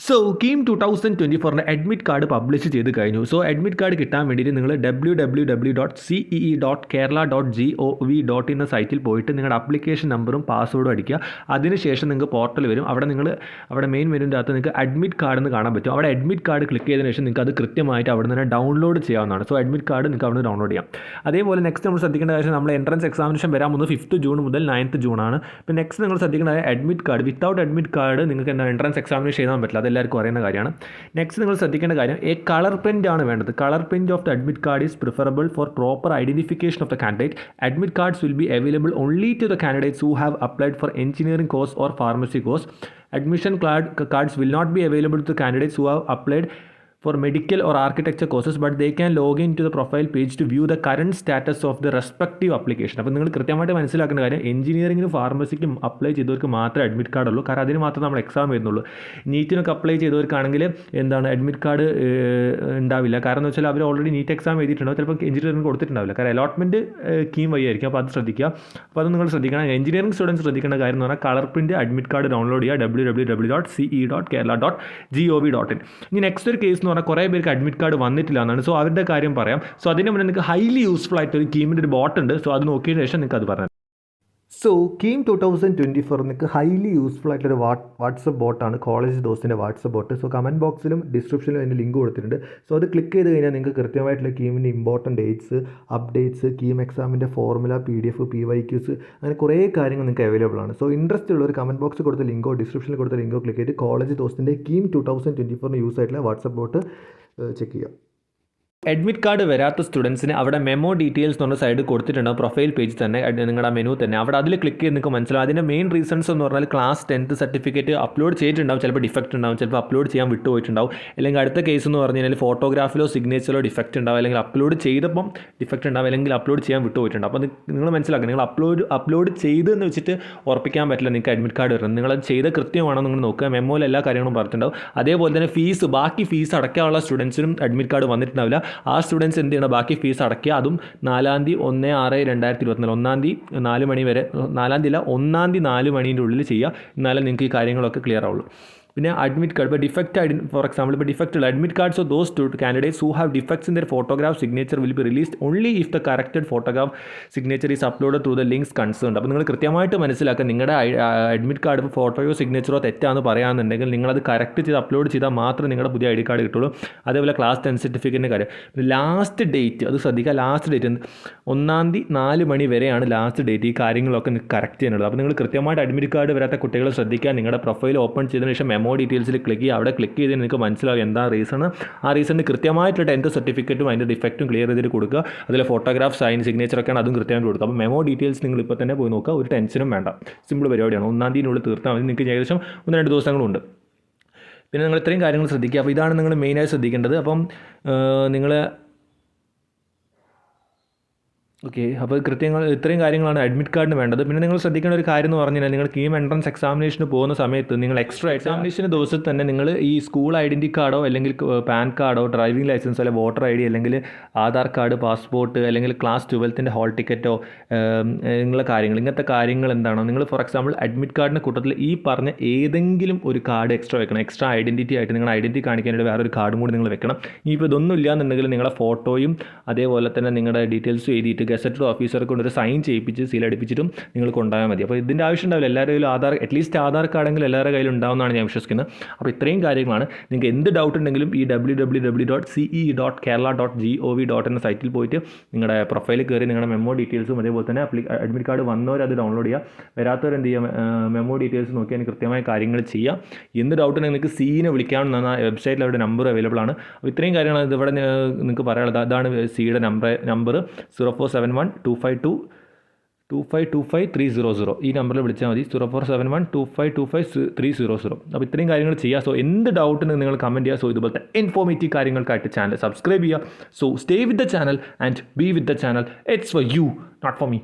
So KEAM 2024 admit card publish ചെയ്ത് കഴിഞ്ഞു. So admit card കിട്ടാൻ വേണ്ടിയിട്ട് നിങ്ങൾ www.cee.kerala.gov.in എന്ന സൈറ്റിൽ പോയിട്ട് നിങ്ങളുടെ ആപ്ലിക്കേഷൻ നമ്പറും പാസ്വേഡും അടിക്കുക. അതിനുശേഷം നിങ്ങൾക്ക് പോർട്ടൽ വരും. അവിടെ മെയിൻ മെനുവിൻ്റെ അകത്ത് നിങ്ങൾക്ക് അഡ്മിറ്റ് കാർഡ് എന്ന് കാണാൻ പറ്റും. അവിടെ അഡ്മിറ്റ് കാർഡ് ക്ലിക്ക് ചെയ്തതിനു ശേഷം നിങ്ങൾക്ക് അത് കൃത്യമായിട്ട് അവിടെ നിന്ന് ഡൗൺലോഡ് ചെയ്യാവുന്നതാണ്. സോ അഡ്മിറ്റ് കാർഡ് നിങ്ങൾക്ക് അവിടെ നിന്ന് ഡൗൺലോഡ് ചെയ്യാം. അതേപോലെ നെക്സ്റ്റ് നമ്മൾ ശ്രദ്ധിക്കേണ്ട കാര്യം, നമ്മൾ എൻട്രൻസ് എക്സാമിനേഷൻ വരാൻ പോകുന്നത് 5th ജൂൺ മുതൽ 9th ജൂണാണ്. ഇപ്പോൾ നെക്സ്റ്റ് നിങ്ങൾ ശ്രദ്ധിക്കേണ്ട admit card, without admit card നിങ്ങൾക്ക് എന്താ എൻട്രൻസ് എക്സാമിനേഷൻ എഴുതാൻ പറ്റില്ല. അതെല്ലാവർക്കും അറിയുന്ന കാര്യമാണ്. നെക്സ്റ്റ് നിങ്ങൾ ശ്രദ്ധിക്കേണ്ട കാര്യം, കളർ പ്രിൻ്റ് ആണ് വേണ്ടത്. Colour print of the admit card is preferable for proper identification of the candidate. Admit cards will be available only to the candidates who have applied for engineering course or pharmacy course. Admission cards will not be available to candidates who have applied for medical or architecture courses, but they can log in to the profile page to view the current status of the respective application. അപ്പോൾ നിങ്ങൾ കൃത്യമായിട്ട് മനസ്സിലാക്കുന്ന കാര്യം, എഞ്ചിനീയറിംഗിനും ഫാർമസിക്കും apply ചെയ്തവർക്ക് മാത്രമേ admit card ഉള്ളൂ. കാരണം അതിന് മാത്രം നമ്മൾ എക്സാം വരുന്നുള്ളൂ. നീറ്റിനൊക്കെ അപ്ലൈ ചെയ്തവർക്കാണെങ്കിൽ അഡ്മിറ്റ് കാർഡ് ഉണ്ടാവില്ല. കാരണം എന്ന് വെച്ചാൽ അവർ ഓൾറെഡി നീറ്റ് എക്സാം എഴുതിയിട്ടുണ്ടാവും, ചിലപ്പോൾ എഞ്ചിനീയറിംഗ് കൊടുത്തിട്ടുണ്ടാവില്ല. കാരണം അലോട്ട്മെൻറ്റ് കീം വഴിയായിരിക്കും. അപ്പോൾ അത് ശ്രദ്ധിക്കുക. അപ്പോൾ അത് നിങ്ങൾ ശ്രദ്ധിക്കണം. എഞ്ചിനീയറിംഗ് സ്റ്റുഡൻസ് ശ്രദ്ധിക്കേണ്ട കാര്യം എന്ന് പറഞ്ഞാൽ colour print admit card download ചെയ്യുക www.ce.kerala.gov.in. ഇനി നെക്സ്റ്റ് ഒരു കേസ് എന്ന് പറഞ്ഞാൽ കുറേ പേർക്ക് അഡ്മിറ്റ് കാർഡ് വന്നിട്ടില്ല എന്നാണ്. സോ അവരുടെ കാര്യം പറയാം. സോ അതിന് മുന്നേ നിങ്ങൾക്ക് ഹൈലി യൂസ്ഫുൾ ആയിട്ട് ഒരു കീമിൻ്റെ ഒരു ബോട്ട് ഉണ്ട്. സോ അത് നോക്കിയതിന് ശേഷം നിങ്ങൾക്ക് അത് പറയാം. സോ കീം 2024 നിങ്ങൾക്ക് ഹൈലി യൂസ്ഫുൾ ആയിട്ടൊരു വാട്സപ്പ് ബോട്ടാണ്, കോളേജ് ദോസ്തിൻ്റെ വാട്സപ്പ് ബോട്ട്. സോ കമൻറ്റ് ബോക്സിലും ഡിസ്ക്രിപ്ഷനിലും അതിൻ്റെ ലിങ്ക് കൊടുത്തിട്ടുണ്ട്. സോ അത് ക്ലിക്ക് ചെയ്ത് കഴിഞ്ഞാൽ നിങ്ങൾക്ക് കൃത്യമായിട്ടുള്ള കീമിൻ്റെ ഇമ്പോർട്ടൻറ്റ് ഡേറ്റ്സ്, അപ്ഡേറ്റ്സ്, കീം എക്സാമിൻ്റെ ഫോർമുല, PDF, PYQs, അങ്ങനെ കുറേ കാര്യങ്ങൾ നിങ്ങൾക്ക് അവൈലബിൾ ആണ്. സോ ഇൻട്രസ്റ്റ് ഉള്ള ഒരു കമൻറ്റ് ബോക്സിൽ കൊടുത്ത ലിങ്കോ ഡിസ്ക്രിപ്ഷനിൽ കൊടുത്ത ലിങ്കോ ക്ലിക്ക് ചെയ്ത് കോളേജ് ദോസ്തിൻ്റെ കീം 2024 യൂസ് ആയിട്ടുള്ള വാട്സപ്പ് ബോട്ട് ചെക്ക് ചെയ്യുക. അഡ്മിറ്റ് കാർഡ് വരാത്ത സ്റ്റുഡൻസിന് അവിടെ മെമോ ഡീറ്റെയിൽസ് എന്ന് പറഞ്ഞ സൈഡ് കൊടുത്തിട്ടുണ്ടാവും. പ്രൊഫൈൽ പേജ് തന്നെ നിങ്ങളുടെ മെനു തന്നെ അവിടെ അതിൽ ക്ലിക്ക് ചെയ്ത് നിങ്ങൾക്ക് മനസ്സിലാവും. അതിൻ്റെ മെയിൻ റീസൺസ് എന്ന് പറഞ്ഞാൽ ക്ലാസ് 10th സർട്ടിഫിക്കറ്റ് അപ്ലോഡ് ചെയ്തിട്ടുണ്ടാവും, ചിലപ്പോൾ ഡിഫക്റ്റ് ഉണ്ടാവും, ചിലപ്പോൾ അപ്ലോഡ് ചെയ്യാൻ വിട്ടുപോയിട്ടുണ്ടാവും. അല്ലെങ്കിൽ അടുത്ത കേസ് എന്ന് പറഞ്ഞു കഴിഞ്ഞാൽ ഫോട്ടോഗ്രാഫിലോ സിഗ്നേച്ചറിലോ ഡിഫക്റ്റ് ഉണ്ടാവും, അല്ലെങ്കിൽ അപ്ലോഡ് ചെയ്തപ്പം ഡിഫക്റ്റ് ഉണ്ടാവും, അല്ലെങ്കിൽ അപ്ലോഡ് ചെയ്യാൻ വിട്ടുപോയിട്ടുണ്ടാവും. അപ്പോൾ നിങ്ങൾ മനസ്സിലാക്കുക, നിങ്ങൾ അപ്ലോഡ് ചെയ്തെന്ന് വെച്ചിട്ട് ഉറപ്പിക്കാൻ പറ്റില്ല നിങ്ങൾക്ക് അഡ്മിറ്റ് കാർഡ് വരുന്നത്. നിങ്ങളത് ചെയ്ത കൃത്യമാണോ നിങ്ങൾ നോക്കുക. മെമ്മോയിൽ എല്ലാ കാര്യങ്ങളും പറഞ്ഞിട്ടുണ്ടാവും. അതേപോലെ തന്നെ ബാക്കി ഫീസ് അടയ്ക്കാനുള്ള സ്റ്റുഡൻസിനും അഡ്മിറ്റ് കാർഡ് വന്നിട്ടുണ്ടാവില്ല. ആ സ്റ്റുഡൻസ് എന്ത് ചെയ്യണം, ബാക്കി ഫീസ് അടയ്ക്കുക. അതും 4/1/2024 1 4 വരെ, 1 4 മണീൻ്റെ ഉള്ളിൽ ചെയ്യുക. എന്നാലും നിങ്ങൾക്ക് ഈ കാര്യങ്ങളൊക്കെ ക്ലിയർ ആവുള്ളൂ. പിന്നെ അഡ്മിറ്റ് കാർഡ്, ഇപ്പോൾ ഡിഫക്റ്റ് ഫോർ എക്സാമ്പിൾ, ഇപ്പോൾ ഡിഫക്റ്റ് ഉള്ള admit cards of those candidates who have defects in there photograph signature will be released only if the corrected photograph signature is upload through the links concerned. അപ്പോൾ നിങ്ങൾ കൃത്യമായിട്ട് മനസ്സിലാക്കുക, നിങ്ങളുടെ admit card ഇപ്പോൾ ഫോട്ടോയോ സിഗ്നേച്ചറോ തെറ്റാന്ന് പറയുകയാണെന്നുണ്ടെങ്കിൽ നിങ്ങളത് കറക്റ്റ് ചെയ്ത് അപ്ലോഡ് ചെയ്താൽ മാത്രമേ നിങ്ങളുടെ പുതിയ ID കാർഡ് കിട്ടുള്ളൂ. അതേപോലെ ക്ലാസ് 10 സർട്ടിഫിക്കറ്റിൻ്റെ കാര്യം, ലാസ്റ്റ് ഡേറ്റ് അത് ശ്രദ്ധിക്കുക. ലാസ്റ്റ് ഡേറ്റ് 1 4 മണി വരെയാണ് ലാസ്റ്റ് ഡേറ്റ്. ഈ കാര്യങ്ങളൊക്കെ നിങ്ങൾക്ക് കറക്റ്റ് ചെയ്യാനുള്ളത്. അപ്പോൾ നിങ്ങൾ കൃത്യമായിട്ട് അഡ്മിറ്റ് കാർഡ് വരാത്ത കുട്ടികൾ ശ്രദ്ധിക്കുക. നിങ്ങളുടെ പ്രൊഫൈൽ ഓപ്പൺ ചെയ്തതിന് ശേഷം മെമോ ഡീറ്റെയിൽസിൽ ക്ലിക്ക് ചെയ്യുക. അവിടെ ക്ലിക്ക് ചെയ്ത് നിങ്ങൾക്ക് മനസ്സിലാവും എന്താ റീസൺ. ആ റീസണിന് കൃത്യമായിട്ടുള്ള 10th സർട്ടിഫിക്കറ്റും അതിൻ്റെ ഡിഫക്റ്റും ക്ലിയർ ചെയ്തിട്ട് കൊടുക്കുക. അതിൽ ഫോട്ടോഗ്രാഫ്, സൈൻ, സിഗ്നേച്ചറൊക്കെയാണ് അതും കൃത്യമായിട്ട് കൊടുക്കുക. അപ്പോൾ മെമോ ഡീറ്റെയിൽസ് നിങ്ങൾ ഇപ്പോൾ തന്നെ പോയി നോക്കുക. ഒരു ടെൻഷനും വേണ്ട, സിമ്പിൾ പരിപാടിയാണ്. 1 തീർത്താൽ മതി. നിങ്ങൾക്ക് ഏകദേശം 1-2 ദിവസങ്ങളുണ്ട്. പിന്നെ നിങ്ങൾ ഇത്രയും കാര്യങ്ങൾ ശ്രദ്ധിക്കുക. അപ്പോൾ ഇതാണ് നിങ്ങൾ മെയിനായി ശ്രദ്ധിക്കേണ്ടത്. അപ്പം നിങ്ങൾ ഓക്കെ, അപ്പോൾ ഇത്രയും കാര്യങ്ങളാണ് അഡ്മിറ്റ് കാർഡിന് വേണ്ടത്. പിന്നെ നിങ്ങൾ ശ്രദ്ധിക്കേണ്ട ഒരു കാര്യം എന്ന് പറഞ്ഞാൽ, നിങ്ങൾ കീം എൻട്രൻസ് എക്സാമിനേഷന് പോകുന്ന സമയത്ത് നിങ്ങൾ എക്സ്ട്രാ എക്സാമിനേഷൻ്റെ ദിവസത്തിൽ തന്നെ നിങ്ങൾ ഈ സ്കൂൾ ഐഡൻറ്റി കാർഡോ അല്ലെങ്കിൽ പാൻ കാർഡോ ഡ്രൈവിംഗ് ലൈസൻസോ അല്ലെങ്കിൽ വോട്ടർ ID അല്ലെങ്കിൽ ആധാർ കാർഡ്, പാസ്പോർട്ട്, അല്ലെങ്കിൽ ക്ലാസ് 12ൻ്റെ ഹോൾ ടിക്കറ്റോ നിങ്ങളുടെ കാര്യങ്ങൾ, ഇങ്ങനത്തെ കാര്യങ്ങൾ എന്താണോ നിങ്ങൾ ഫോർ എക്സാമ്പിൾ അഡ്മിറ്റ് കാർഡിൻ്റെ കൂട്ടത്തിൽ ഈ പറഞ്ഞ ഏതെങ്കിലും ഒരു കാർഡ് എക്സ്ട്രാ വെക്കണം. എക്സ്ട്രാ ഐഡൻറ്റിറ്റി ആയിട്ട് നിങ്ങളുടെ ഐഡൻറ്റിറ്റി കാണിക്കാനായിട്ട് വേറൊരു കാർഡും കൂടി നിങ്ങൾ വെക്കണം. ഇനിയിപ്പോൾ ഇതൊന്നും ഇല്ലാന്നുണ്ടെങ്കിൽ നിങ്ങളുടെ ഫോട്ടോയും അതേപോലെ തന്നെ നിങ്ങളുടെ ഡീറ്റെയിൽസും എഴുതിയിട്ട് ഗസറ്റഡ് ഓഫീസറെ കൊണ്ട് ഒരു സൈൻ ചെയ്യിപ്പിച്ച് സീലടിപ്പിച്ചിട്ടും നിങ്ങൾ കൊണ്ടുപോയാൽ മതി. അപ്പോൾ ഇതിൻ്റെ ആവശ്യം ഉണ്ടാവില്ല. എല്ലാവരുടെ കയ്യിലും അറ്റ്ലീസ്റ്റ് ആധാർ കാർഡെങ്കിലും എല്ലാവരുടെ കയ്യിലും ഉണ്ടാവുമെന്നാണ് ഞാൻ വിശ്വസിക്കുന്നത്. അപ്പോൾ ഇത്രയും കാര്യങ്ങളാണ്. നിങ്ങൾക്ക് എന്ത് ഡൗട്ട് ഉണ്ടെങ്കിലും ഈ www.ce.kerala.gov.in എന്ന സൈറ്റിൽ പോയിട്ട് നിങ്ങളുടെ പ്രൊഫൈലിൽ കയറി നിങ്ങളുടെ മെമ്മോ ഡീറ്റെയിൽസും അതേപോലെ തന്നെ അഡ്മിറ്റ് കാർഡ് വന്നവർ അത് ഡൗൺലോഡ് ചെയ്യുക. വരാത്തവർ എന്ത് ചെയ്യുക, മെമ്മോ ഡീറ്റെയിൽസ് നോക്കി അതിന് കൃത്യമായ കാര്യങ്ങൾ ചെയ്യുക. എന്ത് ഡൗട്ട് ഉണ്ടെങ്കിൽ നിങ്ങൾക്ക് സീനെ വിളിക്കാമെന്നാണ് വെബ്സൈറ്റിൽ അവരുടെ നമ്പർ അവൈലബിൾ ആണ്. അപ്പോൾ ഇത്രയും കാര്യങ്ങൾ ഇതിവിടെ നിങ്ങൾക്ക് പറയാനുള്ളത്. അതാണ് സിയുടെ നമ്പർ 0471252300. ഈ നമ്പറിൽ വിളിച്ചാൽ മതി. 0471252300. അപ്പോൾ ഇത്രയും കാര്യങ്ങൾ ചെയ്യുക. സോ എന്ത് ഡൗട്ടിന് നിങ്ങൾ കമൻറ്റ് ചെയ്യുക. സോ ഇതുപോലത്തെ ഇൻഫോർമേറ്റീവ് കാര്യങ്ങൾക്കായിട്ട് ചാനൽ സബ്സ്ക്രൈബ് ചെയ്യുക. So stay with the channel and be with the channel. It's for you, not for me.